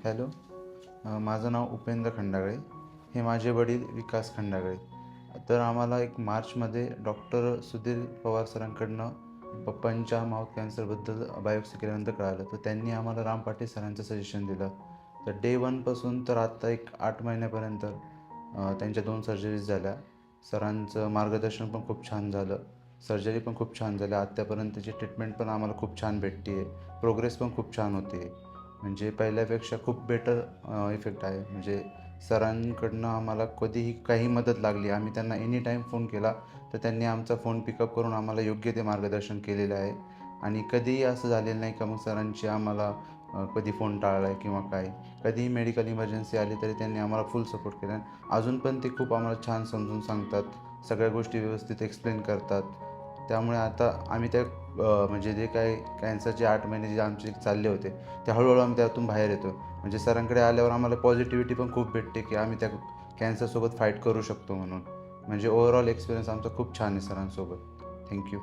Hello. माझं नाव उपेंद्र खंडागळे. हे माझे वडील विकास खंडागळे. तर आम्हाला एक मार्चमध्ये डॉक्टर सुधीर पवार सरांकडनं पप्पांच्या माउथ कॅन्सरबद्दल बायोप्सी केल्यानंतर कळालं. तर त्यांनी आम्हाला राम पाटील सरांचं सजेशन दिलं. तर डे 1पासून तर आत्ता एक 8 महिन्यापर्यंत त्यांच्या 2 सर्जरीज झाल्या. सरांचं मार्गदर्शन पण खूप छान झालं. सर्जरी पण खूप छान झाल्या. आत्तापर्यंतची ट्रीटमेंट पण आम्हाला खूप छान भेटते आहे. प्रोग्रेस पण खूप छान होते. म्हणजे पहिल्यापेक्षा खूप बेटर इफेक्ट आहे. म्हणजे सरांकडनं आम्हाला कधीही काही मदत लागली, आम्ही त्यांना एनी टाईम फोन केला तर त्यांनी आमचा फोन पिकअप करून आम्हाला योग्य ते मार्गदर्शन केलेलं आहे. आणि कधीही असं झालेलं नाही का मग सरांची आम्हाला कधी फोन टाळला आहे किंवा काय. कधीही मेडिकल इमर्जन्सी आली तरी त्यांनी आम्हाला फुल सपोर्ट केला. अजून पण ते खूप आम्हाला छान समजून सांगतात, सगळ्या गोष्टी व्यवस्थित एक्सप्लेन करतात. त्यामुळे आता आम्ही त्या म्हणजे जे काही कॅन्सरचे 8 महिने जे आमचे चालले होते ते हळूहळू आम्ही त्यातून बाहेर येतो. म्हणजे सरांकडे आल्यावर आम्हाला पॉझिटिव्हिटी पण खूप भेटते की आम्ही त्या कॅन्सरसोबत फाईट करू शकतो म्हणून. म्हणजे ओव्हरऑल एक्सपिरियन्स आमचा खूप छान आहे सरांसोबत. थँक्यू.